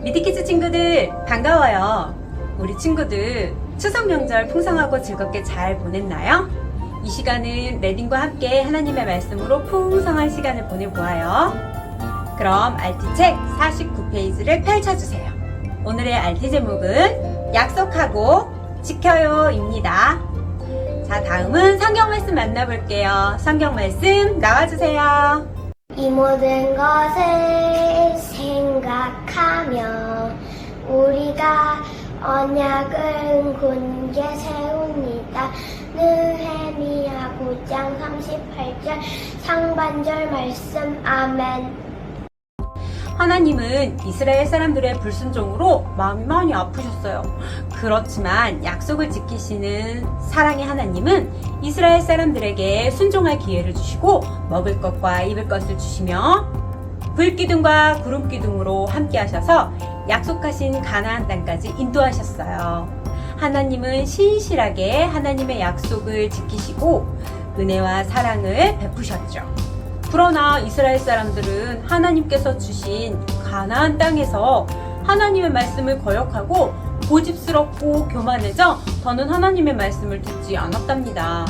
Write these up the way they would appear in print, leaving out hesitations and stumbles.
미드키즈 친구들 반가워요. 우리 친구들 추석 명절 풍성하고 즐겁게 잘 보냈나요? 이 시간은 레딘과 함께 하나님의 말씀으로 풍성한 시간을 보내보아요. 그럼 알티책 49페이지를 펼쳐주세요. 오늘의 알티 제목은 약속하고 지켜요 입니다. 자, 다음은 성경 말씀 만나볼게요. 성경 말씀 나와주세요. 이 모든 것을 생각하며 우리가 언약을 굳게 세웁니다. 느헤미야 9장 38절 상반절 말씀. 아멘. 하나님은 이스라엘 사람들의 불순종으로 마음이 많이 아프셨어요. 그렇지만 약속을 지키시는 사랑의 하나님은 이스라엘 사람들에게 순종할 기회를 주시고 먹을 것과 입을 것을 주시며 불기둥과 구름기둥으로 함께 하셔서 약속하신 가나안 땅까지 인도하셨어요. 하나님은 신실하게 하나님의 약속을 지키시고 은혜와 사랑을 베푸셨죠. 그러나 이스라엘 사람들은 하나님께서 주신 가나안 땅에서 하나님의 말씀을 거역하고 고집스럽고 교만해져 더는 하나님의 말씀을 듣지 않았답니다.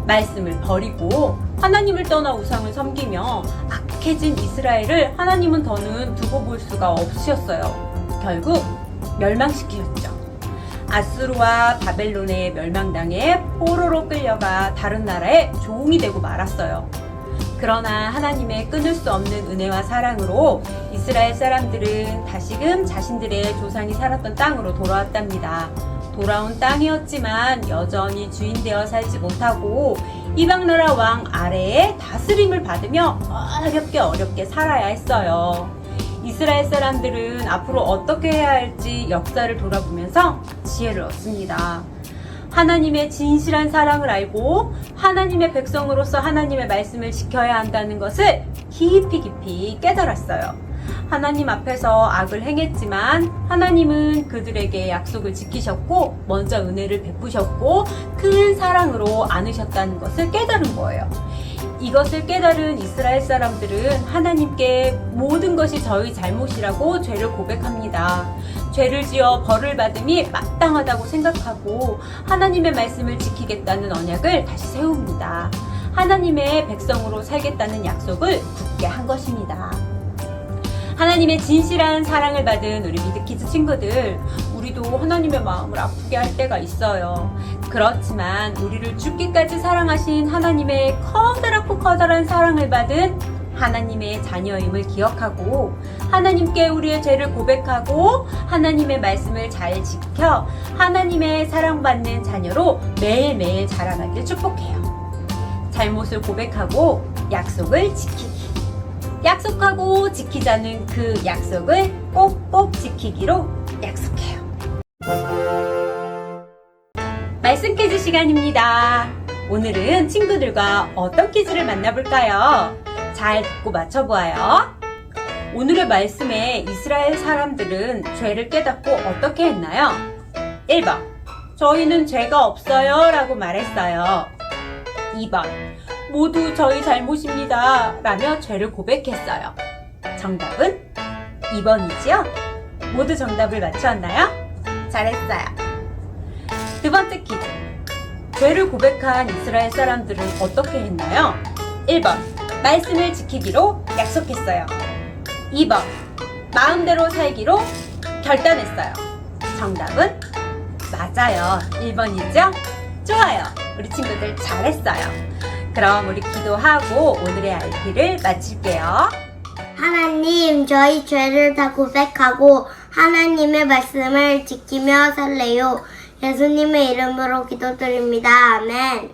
말씀을 버리고 하나님을 떠나 우상을 섬기며 악해진 이스라엘을 하나님은 더는 두고 볼 수가 없으셨어요. 결국 멸망시키셨죠. 아수르와 바벨론에 멸망당해 포로로 끌려가 다른 나라의 종이 되고 말았어요. 그러나 하나님의 끊을 수 없는 은혜와 사랑으로 이스라엘 사람들은 다시금 자신들의 조상이 살았던 땅으로 돌아왔답니다. 돌아온 땅이었지만 여전히 주인되어 살지 못하고 이방나라 왕 아래에 다스림을 받으며 어렵게 살아야 했어요. 이스라엘 사람들은 앞으로 어떻게 해야 할지 역사를 돌아보면서 지혜를 얻습니다. 하나님의 진실한 사랑을 알고 하나님의 백성으로서 하나님의 말씀을 지켜야 한다는 것을 깊이 깨달았어요. 하나님 앞에서 악을 행했지만 하나님은 그들에게 약속을 지키셨고 먼저 은혜를 베푸셨고 큰 사랑으로 안으셨다는 것을 깨달은 거예요. 이것을 깨달은 이스라엘 사람들은 하나님께 모든 것이 저희 잘못이라고 죄를 고백합니다. 죄를 지어 벌을 받음이 마땅하다고 생각하고 하나님의 말씀을 지키겠다는 언약을 다시 세웁니다. 하나님의 백성으로 살겠다는 약속을 굳게 한 것입니다. 하나님의 진실한 사랑을 받은 우리 미드키즈 친구들, 우리도 하나님의 마음을 아프게 할 때가 있어요. 그렇지만 우리를 죽기까지 사랑하신 하나님의 커다랗고 사랑을 받은 하나님의 자녀임을 기억하고 하나님께 우리의 죄를 고백하고 하나님의 말씀을 잘 지켜 하나님의 사랑받는 자녀로 매일매일 자라나길 축복해요. 잘못을 고백하고 약속을 지키기. 약속하고 지키자는 그 약속을 꼭꼭 지키기로 약속해요. 말씀 퀴즈 시간입니다. 오늘은 친구들과 어떤 퀴즈를 만나볼까요? 잘 듣고 맞춰보아요. 오늘의 말씀에 이스라엘 사람들은 죄를 깨닫고 어떻게 했나요? 1번, 저희는 죄가 없어요 라고 말했어요. 2번, 모두 저희 잘못입니다 라며 죄를 고백했어요. 정답은 2번이지요? 모두 정답을 맞추었나요? 잘했어요. 두 번째 퀴즈. 죄를 고백한 이스라엘 사람들은 어떻게 했나요? 1번, 말씀을 지키기로 약속했어요. 2번, 마음대로 살기로 결단했어요. 정답은 맞아요. 1번이죠? 좋아요. 우리 친구들 잘했어요. 그럼 우리 기도하고 오늘의 RP를 마칠게요. 하나님, 저희 죄를 다 고백하고 하나님의 말씀을 지키며 살래요. 예수님의 이름으로 기도드립니다. 아멘.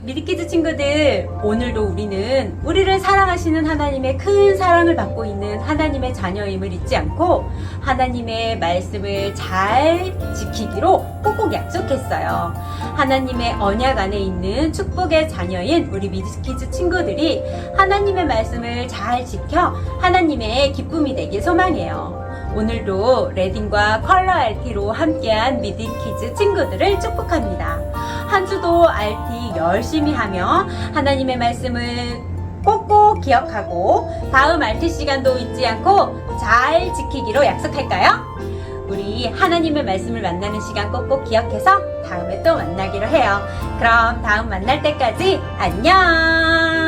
미드키즈 친구들, 오늘도 우리는 우리를 사랑하시는 하나님의 큰 사랑을 받고 있는 하나님의 자녀임을 잊지 않고 하나님의 말씀을 잘 지키기로 꼭꼭 약속했어요. 하나님의 언약 안에 있는 축복의 자녀인 우리 미드키즈 친구들이 하나님의 말씀을 잘 지켜 하나님의 기쁨이 되길 소망해요. 오늘도 레딩과 컬러 RT로 함께한 미드키즈 친구들을 축복합니다. 한 주도 RT 열심히 하며 하나님의 말씀을 꼭꼭 기억하고 다음 RT 시간도 잊지 않고 잘 지키기로 약속할까요? 우리 하나님의 말씀을 만나는 시간 꼭꼭 기억해서 다음에 또 만나기로 해요. 그럼 다음 만날 때까지 안녕!